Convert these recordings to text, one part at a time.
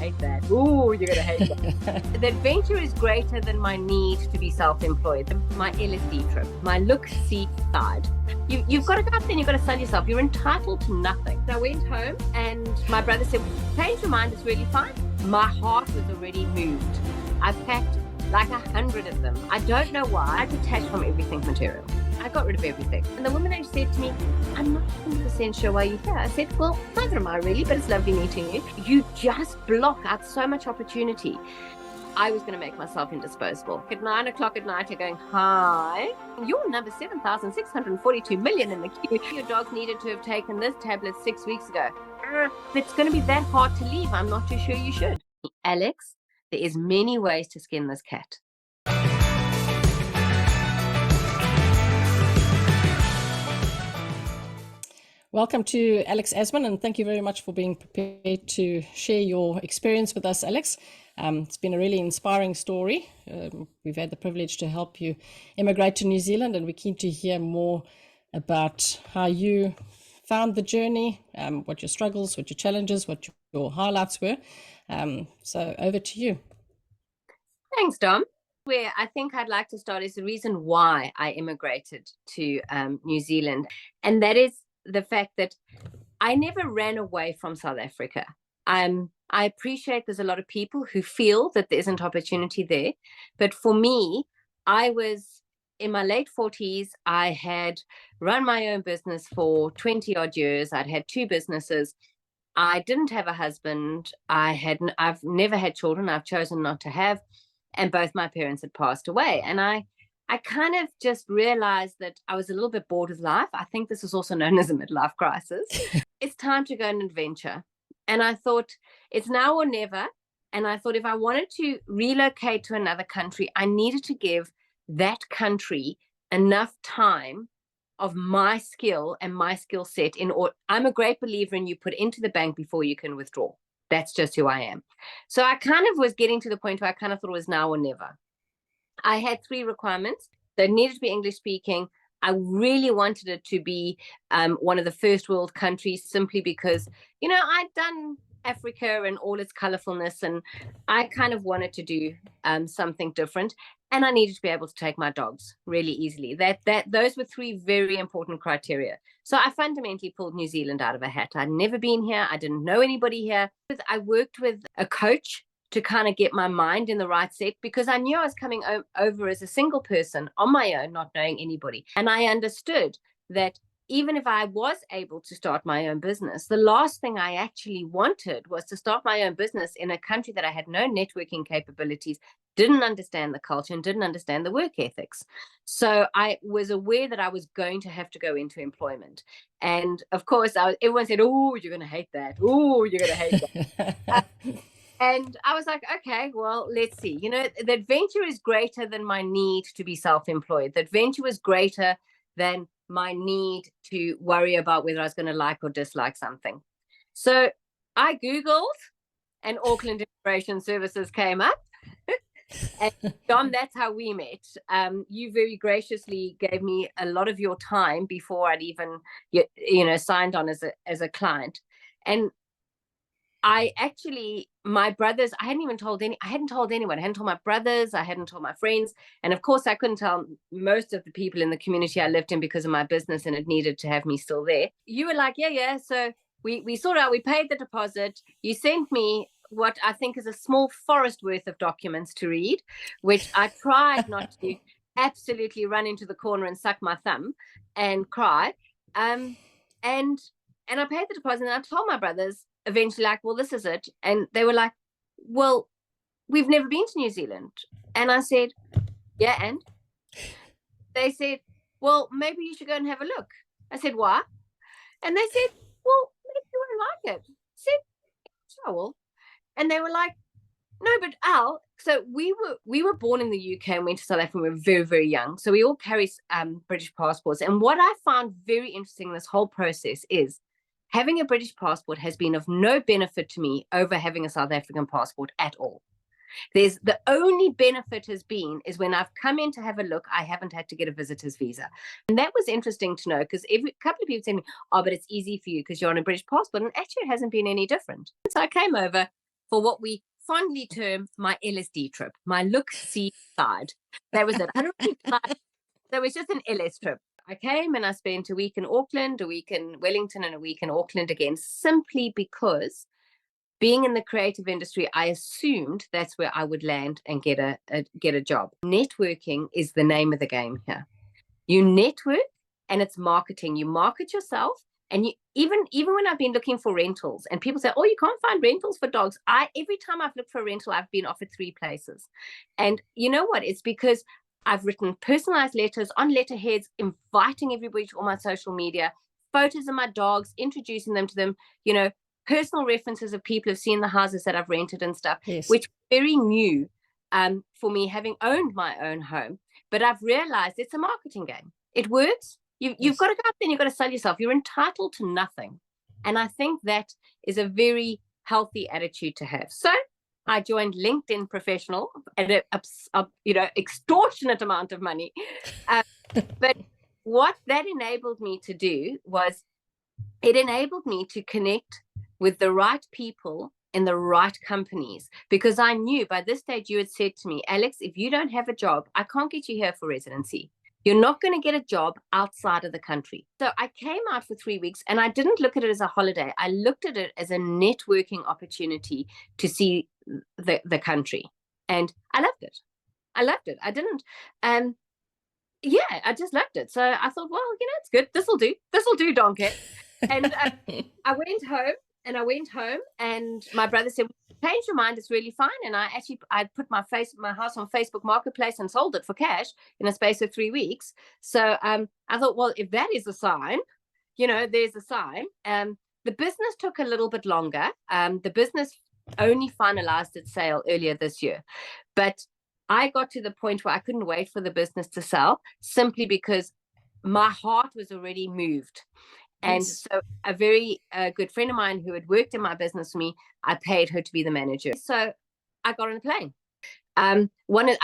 hate that. Ooh, you're going to hate that. The adventure is greater than my need to be self-employed. My LSD trip, my look-see side. You've got to go out there and you've got to sell yourself. You're entitled to nothing. I went home and my brother said, change your mind, it's really fine. My heart was already moved. I packed like 100 of them. I don't know why. I detached from everything material. I got rid of everything. And the woman actually said to me, I'm not 100% sure why you're here. I said, well, neither am I really, but it's lovely meeting you. You just block out so much opportunity. I was going to make myself indisposable. At 9 o'clock at night, you're going, hi, you're number 7,642 million in the queue. Your dogs needed to have taken this tablet 6 weeks ago. It's going to be that hard to leave. I'm not too sure you should. Alex, there is many ways to skin this cat. Welcome to Alex Asman, and thank you very much for being prepared to share your experience with us, Alex. It's been a really inspiring story. We've had the privilege to help you immigrate to New Zealand, and we're keen to hear more about how you found the journey, what your struggles, what your challenges, what your highlights were. So over to you. Thanks, Dom. Where I think I'd like to start is the reason why I immigrated to New Zealand, and that is the fact that I never ran away from South Africa. I appreciate there's a lot of people who feel that there isn't opportunity there. But for me, I was in my late 40s. I had run my own business for 20 odd years. I'd had 2 businesses. I didn't have a husband. I've never had children. I've chosen not to have. And both my parents had passed away. And I kind of just realized that I was a little bit bored with life. I think this is also known as a midlife crisis. It's time to go on an adventure. And I thought it's now or never. And I thought if I wanted to relocate to another country, I needed to give that country enough time of my skill and my skill set. I'm a great believer in you put into the bank before you can withdraw. That's just who I am. So I kind of was getting to the point where I kind of thought it was now or never. I had 3 requirements. They needed to be English speaking. I really wanted it to be one of the first world countries, simply because, I'd done Africa and all its colorfulness, and I kind of wanted to do something different. And I needed to be able to take my dogs really easily. Those were 3 very important criteria. So I fundamentally pulled New Zealand out of a hat. I'd never been here. I didn't know anybody here. I worked with a coach to kind of get my mind in the right set, because I knew I was coming over as a single person on my own, not knowing anybody. And I understood that even if I was able to start my own business, the last thing I actually wanted was to start my own business in a country that I had no networking capabilities, didn't understand the culture, and didn't understand the work ethics. So I was aware that I was going to have to go into employment. And of course, everyone said, oh, you're going to hate that. Oh, you're going to hate that. And I was like, okay, well, let's see. The adventure is greater than my need to be self-employed. The adventure was greater than my need to worry about whether I was going to like or dislike something. So I Googled, and Auckland Immigration Services came up. And Dom, that's how we met. You very graciously gave me a lot of your time before I'd even, signed on as a client. And my brothers, I hadn't told anyone. I hadn't told my brothers, I hadn't told my friends. And of course, I couldn't tell most of the people in the community I lived in because of my business, and it needed to have me still there. You were like, yeah. So we sorted out, we paid the deposit. You sent me what I think is a small forest worth of documents to read, which I tried not to absolutely run into the corner and suck my thumb and cry. And I paid the deposit, and I told my brothers eventually, like, well, this is it. And they were like, well, we've never been to New Zealand. And I said, yeah, and? They said, well, maybe you should go and have a look. I said, why? And they said, well, maybe you won't like it. I said, sure, well. And they were like, no, but Al, so we were born in the UK and went to South Africa when we were very, very young. So we all carry British passports. And what I found very interesting in this whole process is having a British passport has been of no benefit to me over having a South African passport at all. The only benefit has been is when I've come in to have a look, I haven't had to get a visitor's visa. And that was interesting to know, because a couple of people said to me, oh, but it's easy for you because you're on a British passport. And actually, it hasn't been any different. So I came over for what we fondly term my LSD trip, my look-see side. That was it. I don't really fly. So it was just an LS trip. I came and I spent a week in Auckland, a week in Wellington, and a week in Auckland again, simply because being in the creative industry, I assumed that's where I would land and get a job. Networking is the name of the game here. You network, and it's marketing. You market yourself, and you even when I've been looking for rentals, and people say, "Oh, you can't find rentals for dogs." Every time I've looked for a rental, I've been offered 3 places, and you know what? It's because I've written personalized letters on letterheads, inviting everybody to all my social media, photos of my dogs, introducing them to them, personal references of people who've seen the houses that I've rented and stuff, Yes. which is very new for me, having owned my own home. But I've realized it's a marketing game. It works. You've got to go out there and you've got to sell yourself. You're entitled to nothing. And I think that is a very healthy attitude to have. So I joined LinkedIn Professional at a extortionate amount of money. But what that enabled me to do was it enabled me to connect with the right people in the right companies, because I knew by this stage you had said to me, "Alex, if you don't have a job, I can't get you here for residency. You're not going to get a job outside of the country." So I came out for 3 weeks, and I didn't look at it as a holiday. I looked at it as a networking opportunity to see the country. And I loved it. I didn't, I just loved it. So I thought, well, it's good. This'll do, donkey. And I went home and my brother said, "Change your mind, it's really fine." And I put my house on Facebook Marketplace and sold it for cash in a space of 3 weeks. So I thought, well, if that is a sign, there's a sign. The business took a little bit longer. The business only finalized its sale earlier this year, but I got to the point where I couldn't wait for the business to sell, simply because my heart was already moved. And so a very good friend of mine who had worked in my business for me, I paid her to be the manager. So I got on a plane. I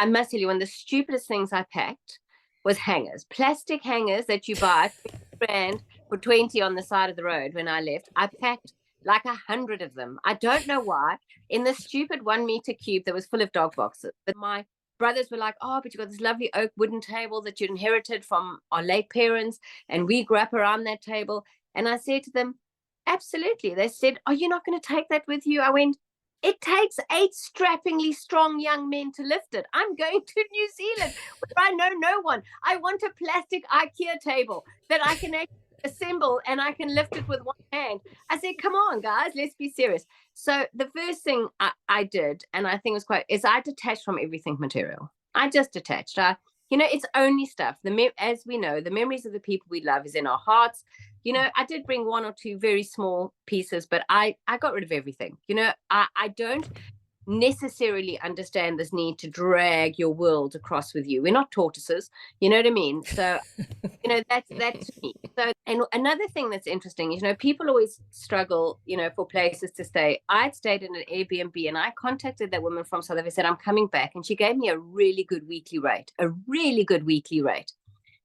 must tell you, one of the stupidest things I packed was hangers, plastic hangers that you buy $50 for 20 on the side of the road. When I left, I packed like 100 of them. I don't know why, in this stupid 1 meter cube that was full of dog boxes. But my brothers were like, "Oh, but you got this lovely oak wooden table that you inherited from our late parents, and we grew up around that table." And I said to them, "Absolutely." They said, "Are you not going to take that with you?" I went, "It takes 8 strappingly strong young men to lift it. I'm going to New Zealand where I know no one. I want a plastic IKEA table that I can assemble and I can lift it with one hand." I said, "Come on, guys, let's be serious." So the first thing I did, and I think was is I detached from everything material. I just detached. It's only stuff. As we know, the memories of the people we love is in our hearts. I did bring 1 or 2 very small pieces, but I got rid of everything. I don't necessarily understand this need to drag your world across with you. We're not tortoises, you know what I mean? So that's me. So, and another thing that's interesting is, people always struggle, for places to stay. I'd stayed in an Airbnb, and I contacted that woman from South Africa, said, "I'm coming back," and she gave me a really good weekly rate.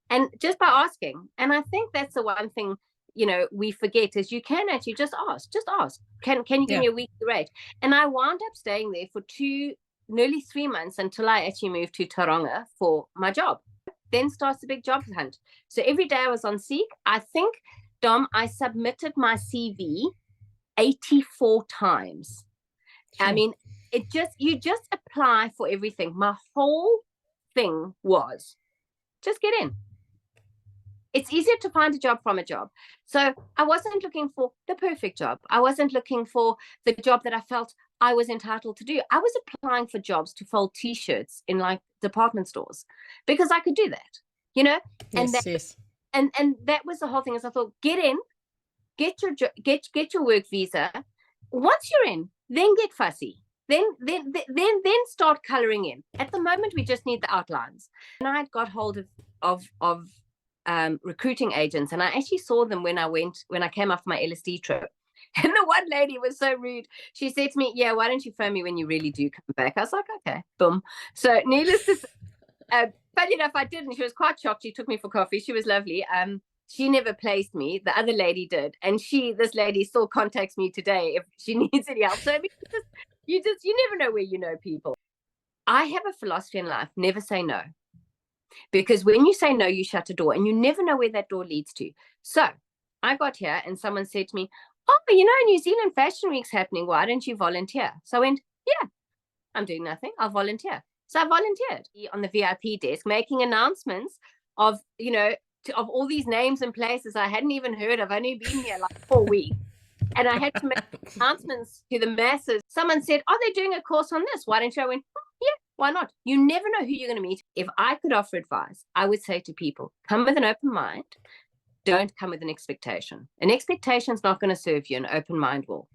And just by asking, and I think that's the one thing we forget, is you can actually just ask. Can you give me a weekly rate? And I wound up staying there for nearly 3 months, until I actually moved to Tauranga for my job. Then starts the big job hunt. So every day I was on Seek. I think, Dom, I submitted my CV 84 times. I mean, you just apply for everything. My whole thing was just get in. It's easier to find a job from a job. So I wasn't looking for the perfect job. I wasn't looking for the job that I felt I was entitled to do. I was applying for jobs to fold T-shirts in like department stores, because I could do that, Yes. And that was the whole thing. Is I thought, get in, get your work visa. Once you're in, then get fussy. Then start coloring in. At the moment, we just need the outlines. And I got hold of recruiting agents, and I actually saw them when I came off my LSD trip. And the one lady was so rude. She said to me, "Yeah, why don't you phone me when you really do come back?" I was like, "Okay, boom." So needless to say, funny enough, I did, and she was quite shocked. She took me for coffee. She was lovely. She never placed me. The other lady did, and this lady still contacts me today if she needs any help. So You never know where you know people. I have a philosophy in life: never say no. Because when you say no, you shut a door, and you never know where that door leads to. So I got here and someone said to me, oh, New Zealand Fashion Week's happening. Why don't you volunteer? So I went, yeah, I'm doing nothing. I'll volunteer. So I volunteered on the VIP desk, making announcements of, of all these names and places I hadn't even heard of. I've only been here like 4 weeks. And I had to make announcements to the masses. Someone said, oh, they're doing a course on this. Why don't you? I went, yeah, why not? You never know who you're going to meet. If I could offer advice, I would say to people, come with an open mind. Don't come with an expectation. An expectation is not going to serve you. An open mind will.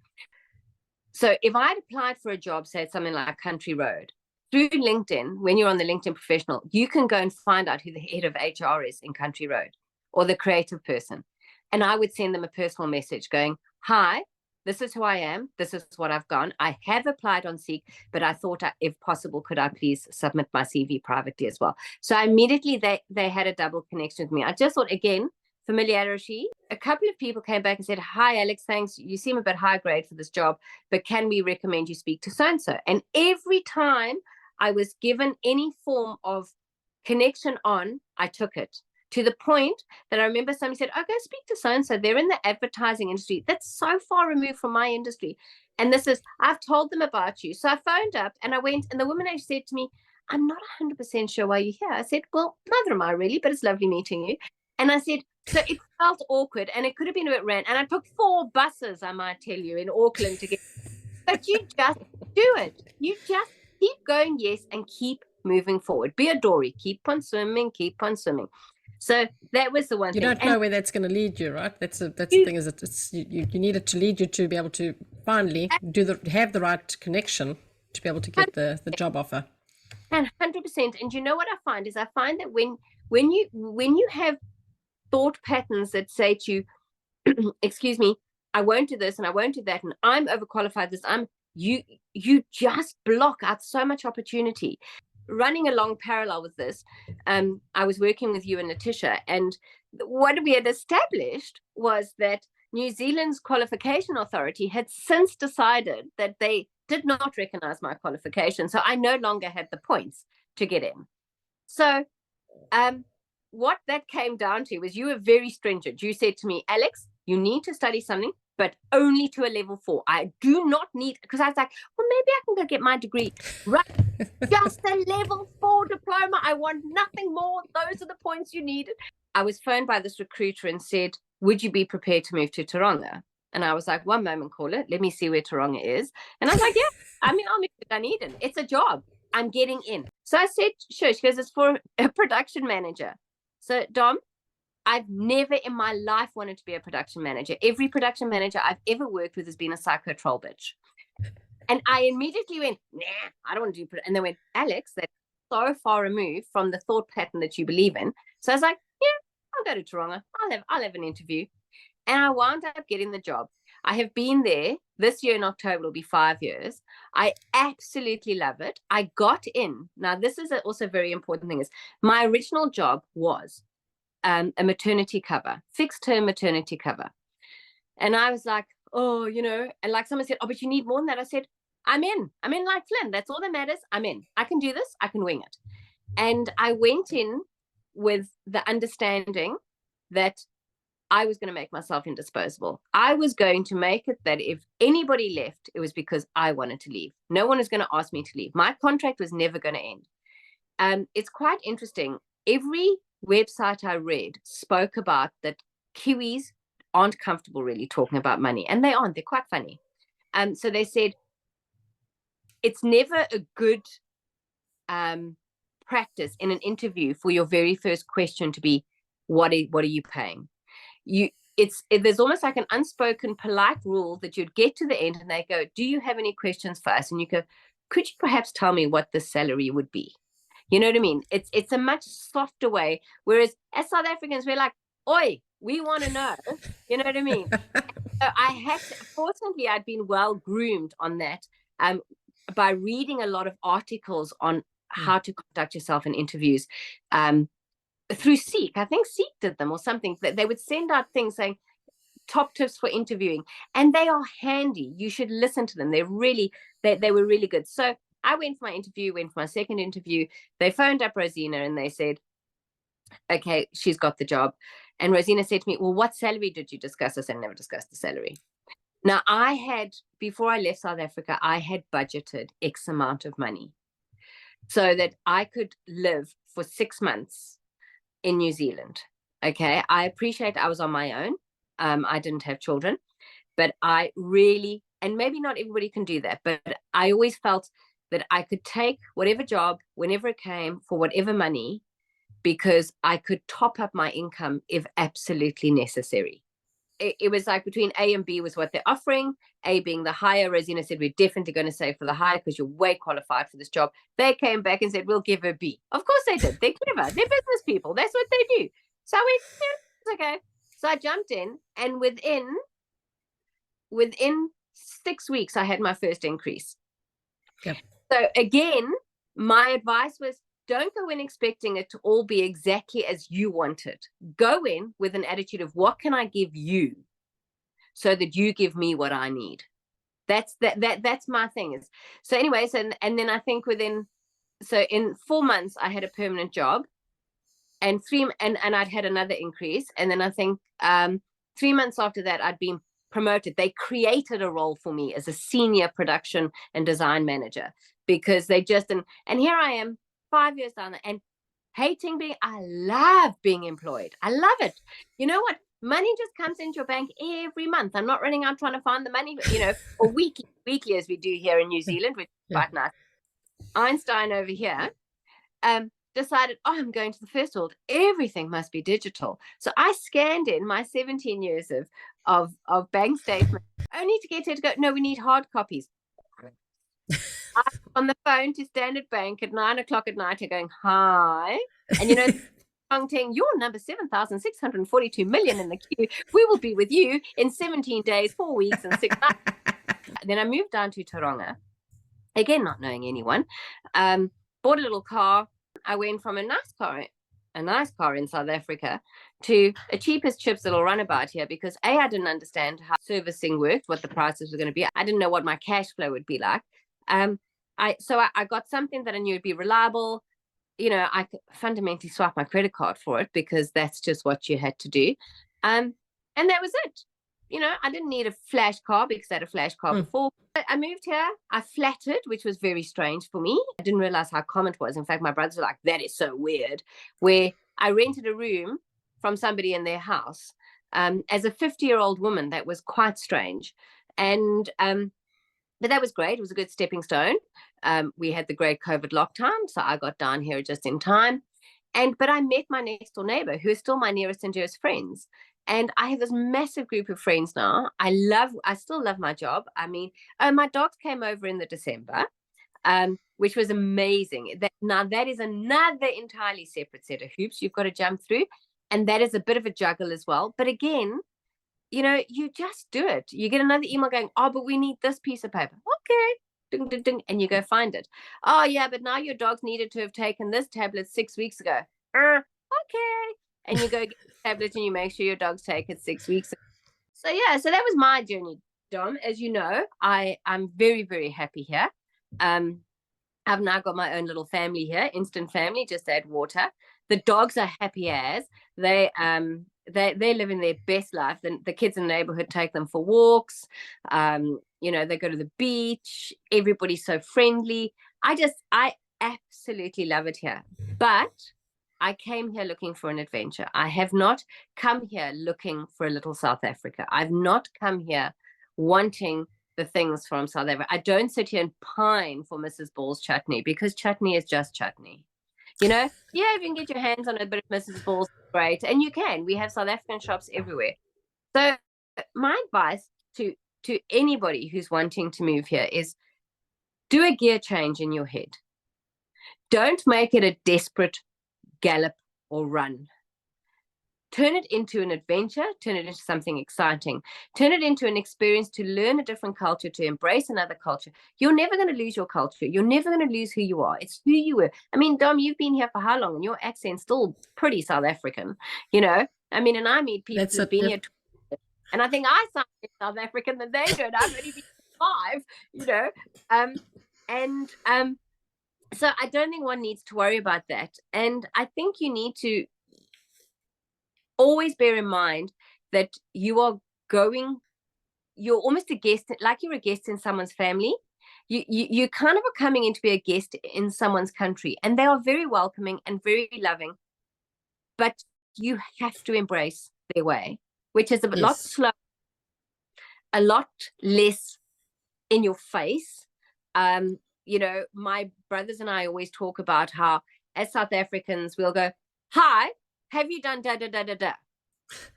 So if I'd applied for a job, say something like Country Road, through LinkedIn, when you're on the LinkedIn Professional, you can go and find out who the head of HR is in Country Road or the creative person. And I would send them a personal message going, hi, this is who I am. This is what I've gone. I have applied on Seek, but I thought, if possible, could I please submit my CV privately as well? So immediately they had a double connection with me. I just thought, again, familiarity. A couple of people came back and said, hi, Alex, thanks. You seem a bit high grade for this job, but can we recommend you speak to so-and-so? And every time I was given any form of connection on, I took it. To the point that I remember somebody said, oh, go speak to so-and-so. They're in the advertising industry. That's so far removed from my industry. And I've told them about you. So I phoned up and I went, and the woman actually said to me, I'm not 100% sure why you're here. I said, well, neither am I really, but it's lovely meeting you. And I said, so it felt awkward and it could have been a bit random. And I took 4 buses, I might tell you, in Auckland to get, but you just do it. You just keep going, yes, and keep moving forward. Be a dory. Keep on swimming, keep on swimming. So that was the one thing. You don't know where that's going to lead you, right? That's the thing, is you need it to lead you to be able to finally have the right connection to be able to get the job offer. And 100%. And you know what I find that when you have thought patterns that say to you, excuse me, I won't do this and I won't do that, and I'm overqualified this, you just block out so much opportunity. Running along parallel with this, I was working with you and Letitia, and what we had established was that New Zealand's qualification authority had since decided that they did not recognize my qualification, so I no longer had the points to get in. So what that came down to was, you were very stringent. You said to me, Alex, you need to study something, but only to a level 4. I do not need, because I was like, well, maybe I can go get my degree. Right. Just a level 4 diploma. I want nothing more. Those are the points you needed. I was phoned by this recruiter and said, would you be prepared to move to Taronga? And I was like, one moment, caller, let me see where Taronga is. And I was like, yeah, I'll move to Dunedin. It's a job. I'm getting in. So I said, sure. She goes, it's for a production manager. So Dom, I've never in my life wanted to be a production manager. Every production manager I've ever worked with has been a psycho troll bitch. And I immediately went, nah, I don't want to do it. And they went, Alex, that's so far removed from the thought pattern that you believe in. So I was like, yeah, I'll go to Taronga. I'll have an interview. And I wound up getting the job. I have been there. This year in October will be 5 years. I absolutely love it. I got in. Now, this is also a very important thing, is my original job was a maternity cover, fixed term maternity cover. And I was like, oh, and like someone said, oh, but you need more than that. I said, I'm in like Flynn. That's all that matters. I'm in. I can do this. I can wing it. And I went in with the understanding that I was going to make myself indisposable. I was going to make it that if anybody left, it was because I wanted to leave. No one is going to ask me to leave. My contract was never going to end. It's quite interesting. Every website I read spoke about that Kiwis aren't comfortable really talking about money. And they aren't. They're quite funny. So they said, it's never a good practice in an interview for your very first question to be, what are you paying? There's almost like an unspoken polite rule that you'd get to the end and they go, do you have any questions for us? And you go, could you perhaps tell me what the salary would be? You know what I mean? It's a much softer way. Whereas as South Africans, we're like, oi, we want to know. You know what I mean? So fortunately, I'd been well groomed on that by reading a lot of articles on how to conduct yourself in interviews. Through Seek. I think Seek did them or something. They would send out things saying, top tips for interviewing, and they are handy. You should listen to them. They were really good. So I went for my interview, went for my second interview. They phoned up Rosina and they said, okay, she's got the job. And Rosina said to me, well, what salary did you discuss? I said, I never discussed the salary. Now, before I left South Africa, I had budgeted X amount of money so that I could live for 6 months in New Zealand. Okay. I appreciate I was on my own. I didn't have children, but I really, and maybe not everybody can do that, but I always felt that I could take whatever job, whenever it came, for whatever money, because I could top up my income if absolutely necessary. It was like between A and B was what they're offering. A being the higher. Rosina said, we're definitely going to say for the higher because you're way qualified for this job. They came back and said, we'll give her B. Of course they did. They're clever. They're business people. That's what they do. So I went, yeah, it's okay. So I jumped in, and within 6 weeks, I had my first increase. Yep. So again, my advice was, don't go in expecting it to all be exactly as you want it. Go in with an attitude of, what can I give you so that you give me what I need? That's my thing. Is so anyways, and then I think in 4 months I had a permanent job, and I'd had another increase, and then I think 3 months after that I'd been promoted. They created a role for me as a senior production and design manager, because they just and here I am 5 years down there, and I love being employed. I love it. You know what? Money just comes into your bank every month. I'm not running out trying to find the money, or weekly as we do here in New Zealand, which is quite nice. Einstein over here decided, I'm going to the first world. Everything must be digital. So I scanned in my 17 years of bank statements, only to get her to go, no, we need hard copies. I'm on the phone to Standard Bank at 9 o'clock at night, going, hi. And your number 7,642 million in the queue. We will be with you in 17 days, 4 weeks, and 6 months. Then I moved down to Taronga, again, not knowing anyone. Bought a little car. I went from a nice car in South Africa to a cheapest chips that'll run about here, because I didn't understand how servicing worked, what the prices were going to be. I didn't know what my cash flow would be like. I got something that I knew would be reliable. I could fundamentally swap my credit card for it, because that's just what you had to do. And that was it. I didn't need a flash car, because I had a flash car before. I moved here. I flattered, which was very strange for me. I didn't realize how common it was. In fact, my brothers were like, that is so weird. Where I rented a room from somebody in their house. As a 50-year-old woman, that was quite strange. But that was great. It was a good stepping stone. We had the great COVID lockdown, so I got down here just in time. But I met my next door neighbor, who is still my nearest and dearest friends. And I have this massive group of friends now. I still love my job. I mean, my dogs came over in the December, which was amazing. That is another entirely separate set of hoops you've got to jump through. And that is a bit of a juggle as well. But again, you just do it. You get another email going, but we need this piece of paper. Okay. Ding, ding, ding, and you go find it. Oh, yeah, but now your dogs needed to have taken this tablet 6 weeks ago. Okay. And you go get the tablet and you make sure your dogs take it 6 weeks ago. So, yeah, so that was my journey, Dom. As you know, I'm very, very happy here. I've now got my own little family here, instant family, just add water. The dogs are happy as. They live in their best life. The kids in the neighborhood take them for walks. They go to the beach. Everybody's so friendly. I absolutely love it here. But I came here looking for an adventure. I have not come here looking for a little South Africa. I've not come here wanting the things from South Africa. I don't sit here and pine for Mrs. Ball's chutney, because chutney is just chutney. Yeah, if you can get your hands on a bit of Mrs. Ball's, great. And you can. We have South African shops everywhere. So my advice to anybody who's wanting to move here is, do a gear change in your head. Don't make it a desperate gallop or run. Turn it into an adventure, turn it into something exciting, turn it into an experience to learn a different culture, to embrace another culture. You're never going to lose your culture. You're never going to lose who you are. It's who you were. I mean, Dom, you've been here for how long? And your accent's still pretty South African, And I meet people who've been here. And I think I sound South African than they do. And I've only been 5, you know. So I don't think one needs to worry about that. And I think you need to always bear in mind that you're almost a guest, like you're a guest in someone's family. You kind of are coming in to be a guest in someone's country, and they are very welcoming and very loving, but you have to embrace their way, which is a lot slower, a lot less in your face. You know, my brothers and I always talk about how, as South Africans, we'll go, "Hi, have you done da da da da da?"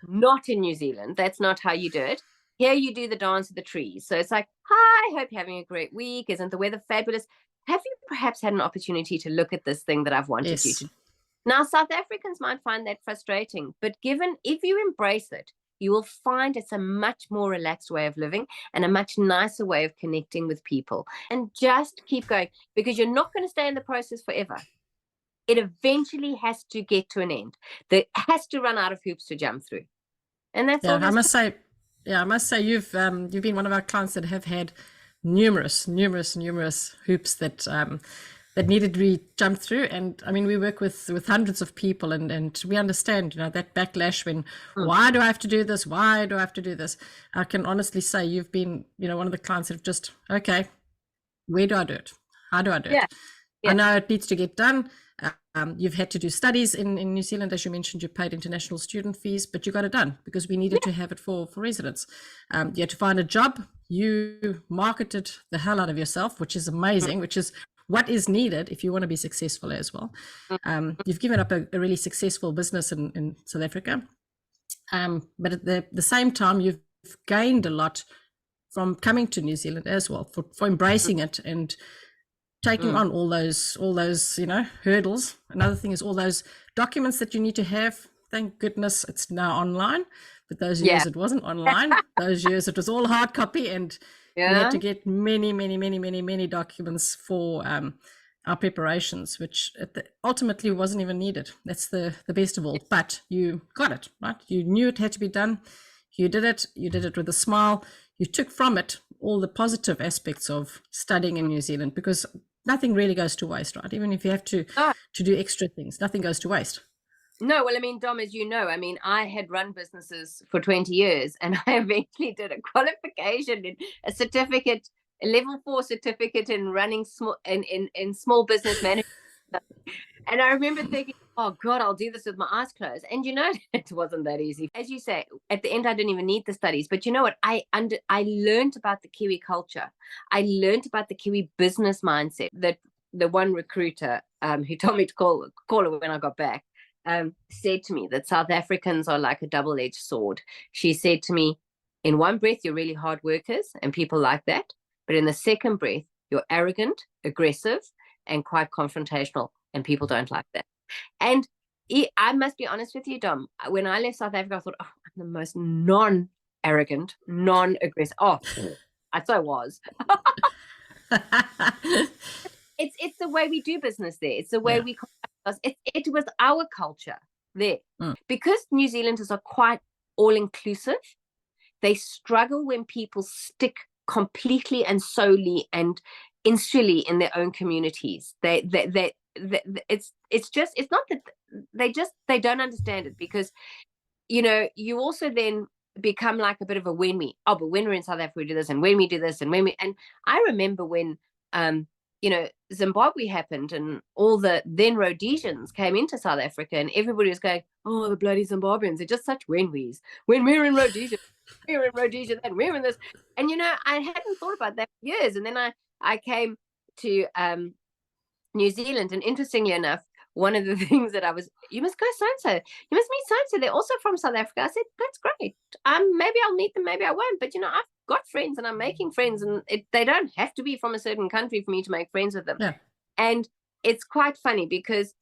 Not in New Zealand. That's not how you do it. Here you do the dance of the trees. So it's like, "Hi, hope you're having a great week. Isn't the weather fabulous? Have you perhaps had an opportunity to look at this thing that I've wanted you to?" Now, South Africans might find that frustrating, but if you embrace it, you will find it's a much more relaxed way of living and a much nicer way of connecting with people. And just keep going, because you're not going to stay in the process forever. It eventually has to get to an end. It has to run out of hoops to jump through. And that's all. I must say you've been one of our clients that have had numerous hoops that needed to be jumped through. And I mean, we work with hundreds of people, and we understand, you know, that backlash when, why do I have to do this? Why do I have to do this? I can honestly say you've been, you know, one of the clients that have just, okay, where do I do it? How do I do it? I know it needs to get done. You've had to do studies in New Zealand, as you mentioned. You paid international student fees, but you got it done because we needed to have it for residents. You had to find a job. You marketed the hell out of yourself, which is amazing, which is what is needed if you want to be successful as well. You've given up a really successful business in South Africa, but at the same time, you've gained a lot from coming to New Zealand as well, for embracing it and taking on all those, you know, hurdles. Another thing is all those documents that you need to have. Thank goodness it's now online, but those years it wasn't online. Those years it was all hard copy, and we had to get many documents for our preparations, which ultimately wasn't even needed. That's the best of all. But you got it, right? You knew it had to be done. You did it. You did it with a smile. You took from it all the positive aspects of studying in New Zealand, because nothing really goes to waste, right? Even if you have to do extra things, nothing goes to waste. No, well, I mean, Dom, as you know, I mean, I had run businesses for 20 years, and I eventually did a qualification in a certificate, a level 4 certificate in running in small business management. And I remember thinking, oh God, I'll do this with my eyes closed. And you know, it wasn't that easy. As you say, at the end, I didn't even need the studies. But you know what? I learned about the Kiwi culture. I learned about the Kiwi business mindset. That the one recruiter who told me to call her when I got back said to me that South Africans are like a double-edged sword. She said to me, in one breath, you're really hard workers and people like that. But in the second breath, you're arrogant, aggressive, and quite confrontational. And people don't like that. And I must be honest with you, Dom, when I left South Africa, I thought, oh, I'm the most non-arrogant, non-aggressive. Oh, I so was. It's the way we do business there. It's the way we it was our culture there. Because New Zealanders are quite all-inclusive, they struggle when people stick completely and solely and insularly in their own communities. It's not that they don't understand it, because you know, you also then become like a bit of a but when we're in South Africa we do this, and when we do this, and I remember when you know, Zimbabwe happened and all the then Rhodesians came into South Africa, and everybody was going, oh, the bloody Zimbabweans, they're just such when we're in Rhodesia, we're in Rhodesia, then we're in this. And you know, I hadn't thought about that for years. And then I came to New Zealand, and interestingly enough, one of the things that you must go so-and-so, you must meet so-and-so, they're also from South Africa. I said, that's great. Maybe I'll meet them, maybe I won't. But, you know, I've got friends and I'm making friends, and they don't have to be from a certain country for me to make friends with them. Yeah. And it's quite funny because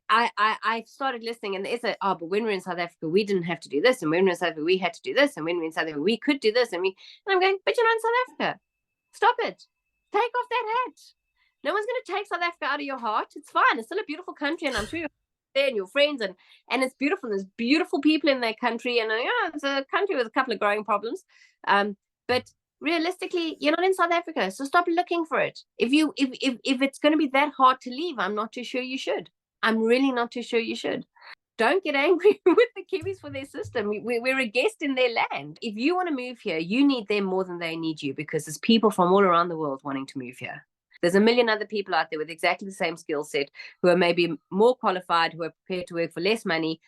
I started listening, and they said, oh, but when we're in South Africa, we didn't have to do this. And when we're in South Africa, we had to do this. And when we're in South Africa, we could do this. And I'm going, but you're not in South Africa. Stop it. Take off that hat. No one's going to take South Africa out of your heart. It's fine. It's still a beautiful country, and I'm sure you're there and your friends, and it's beautiful. There's beautiful people in that country, and it's a country with a couple of growing problems. But realistically, you're not in South Africa, so stop looking for it. If it's going to be that hard to leave, I'm not too sure you should. I'm really not too sure you should. Don't get angry with the Kiwis for their system. We're a guest in their land. If you want to move here, you need them more than they need you, because there's people from all around the world wanting to move here. There's a million other people out there with exactly the same skill set, who are maybe more qualified, who are prepared to work for less money,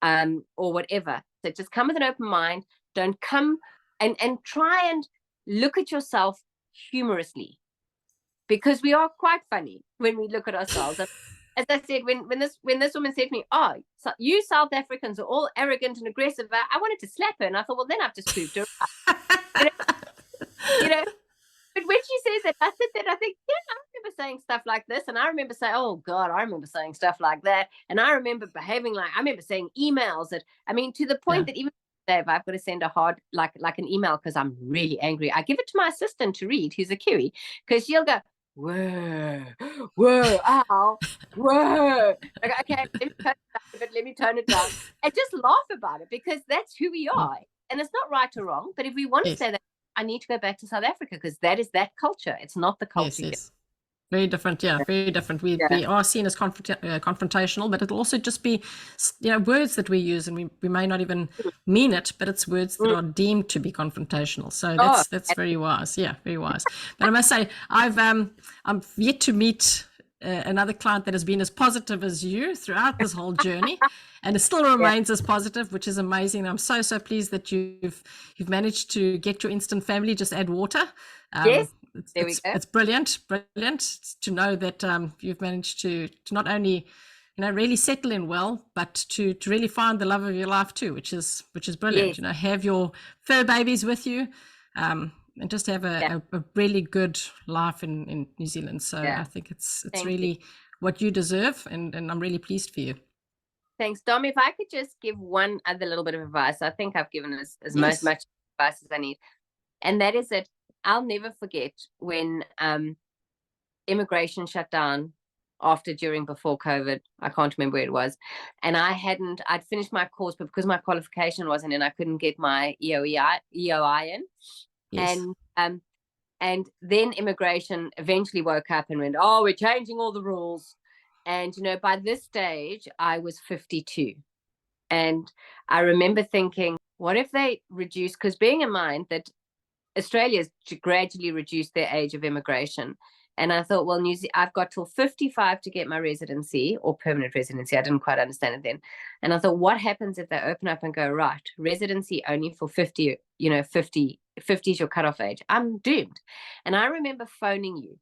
or whatever. So just come with an open mind. Don't come and try and look at yourself humorously, because we are quite funny when we look at ourselves. As I said, when this woman said to me, "Oh, so you South Africans are all arrogant and aggressive," I wanted to slap her, and I thought, well, then I've just proved her right. you know. But when she says that, I sit there and I think, yeah, I remember saying stuff like this, and I remember saying, oh God, I remember saying stuff like that, and I remember behaving like, I remember saying emails that, to the point that even if I've got to send a hard, like an email because I'm really angry, I give it to my assistant to read, who's a Kiwi, because she'll go, whoa, ow, whoa. Like, okay, let me tone it down. And just laugh about it, because that's who we are. And it's not right or wrong, but if we want to say that, I need to go back to South Africa, because that is that culture. It's not the culture. Yes. Very different, very different. We are seen as confrontational, but it'll also just be, words that we use, and we may not even mean it, but it's words that are deemed to be confrontational. So that's very wise. Yeah, very wise. But I must say, I'm yet to meet another client that has been as positive as you throughout this whole journey, and it still remains as positive, which is amazing. I'm so so pleased that you've managed to get your instant family. Just add water. Yes. There we go. It's brilliant to know that you've managed to not only really settle in well, but to really find the love of your life too, which is brilliant. Yes. Have your fur babies with you, and just have a really good life in New Zealand. So I think it's really what you deserve, and I'm really pleased for you. Thanks, Dom. If I could just give one other little bit of advice, I think I've given as much advice as I need, and that is that I'll never forget when immigration shut down before COVID. I can't remember where it was. And I'd finished my course, but because my qualification wasn't in, I couldn't get my EOI in. Yes. And then immigration eventually woke up and went, oh, we're changing all the rules. And, by this stage, I was 52. And I remember thinking, what if they reduce, because bearing in mind that Australia's gradually reduced their age of immigration. And I thought, well, I've got till 55 to get my residency or permanent residency. I didn't quite understand it then. And I thought, what happens if they open up and go, right, residency only for 50, 50 is your cutoff age? I'm doomed. And I remember phoning you,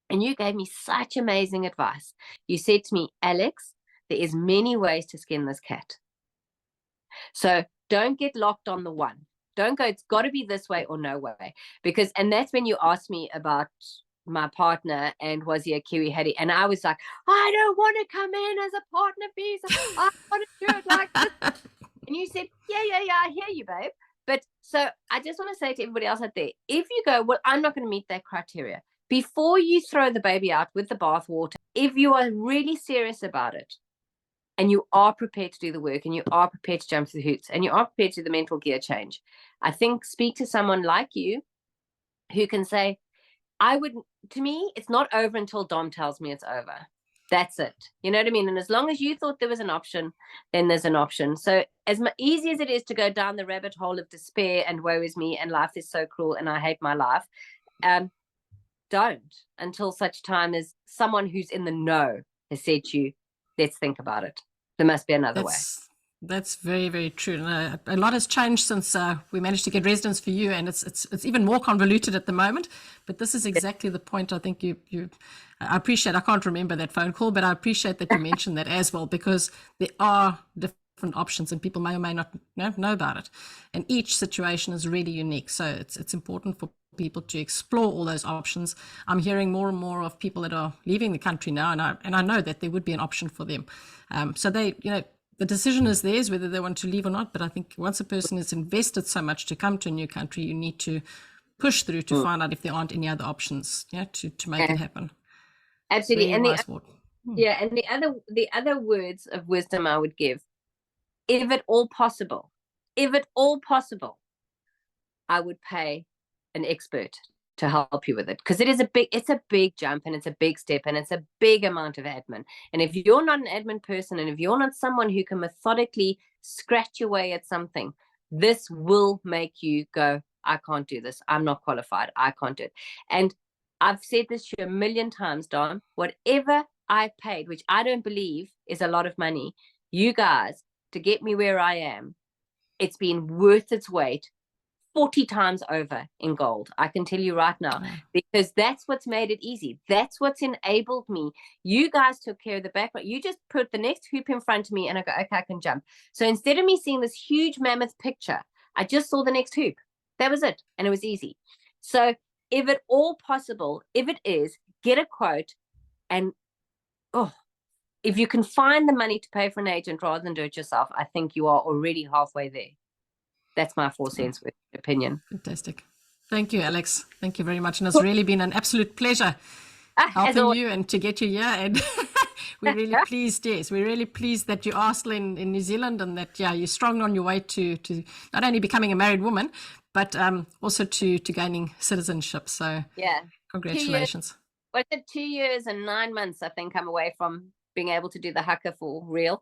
and you gave me such amazing advice. You said to me, Alex, there is many ways to skin this cat. So don't get locked on the one. Don't go, it's got to be this way or no way. And that's when you asked me about my partner and was he a Kiwi, and I was like, I don't want to come in as a partner visa. I want to do it like this. And you said, yeah, I hear you, babe. But so I just want to say to everybody else out there, if you go, well, I'm not going to meet that criteria, before you throw the baby out with the bathwater, if you are really serious about it, and you are prepared to do the work, and you are prepared to jump through the hoops, and you are prepared to do the mental gear change, I think speak to someone like you who can say, to me, it's not over until Dom tells me it's over. That's it. You know what I mean? And as long as you thought there was an option, then there's an option. So as easy as it is to go down the rabbit hole of despair and woe is me and life is so cruel and I hate my life, don't, until such time as someone who's in the know has said to you, let's think about it. There must be another way. That's very, very true. And a lot has changed since we managed to get residence for you, and it's even more convoluted at the moment. But this is exactly the point. I think I appreciate. I can't remember that phone call, but I appreciate that you mentioned that as well, because there are different options, and people may or may not know about it. And each situation is really unique. So it's important for people to explore all those options. I'm hearing more and more of people that are leaving the country now, and I know that there would be an option for them. So they, the decision is theirs whether they want to leave or not. But I think once a person has invested so much to come to a new country, you need to push through to find out if there aren't any other options, to make it happen. Absolutely. Very and Yeah, and the other words of wisdom I would give, if at all possible, I would pay an expert to help you with it, because it's a big jump, and it's a big step, and it's a big amount of admin. And if you're not an admin person, and if you're not someone who can methodically scratch away at something, this will make you go, I can't do this. I'm not qualified. I can't do it. And I've said this to you a million times, Don, whatever I paid, which I don't believe is a lot of money, you guys, to get me where I am, it's been worth its weight 40 times over in gold. I can tell you right now, because that's what's made it easy. That's what's enabled me. You guys took care of the background. You just put the next hoop in front of me and I go, okay, I can jump. So instead of me seeing this huge mammoth picture, I just saw the next hoop. That was it. And it was easy. So if at all possible, if it is, get a quote. And if you can find the money to pay for an agent rather than do it yourself, I think you are already halfway there. That's my 4 cents worth opinion. Fantastic. Thank you, Alex. Thank you very much. And it's really been an absolute pleasure helping you and to get you here. And we're really pleased, yes, we're really pleased that you are still in New Zealand, and that, you're strong on your way to not only becoming a married woman, but also to gaining citizenship. So congratulations. 2 years and 9 months, I think I'm away from being able to do the haka for real.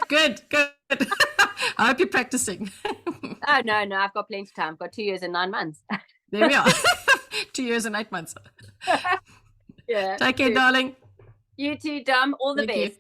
Good. I hope you're practicing. Oh, no, I've got plenty of time. I've got 2 years and 9 months. There we are. 2 years and 8 months. Yeah. Take care, darling. You too, Dom. All the best.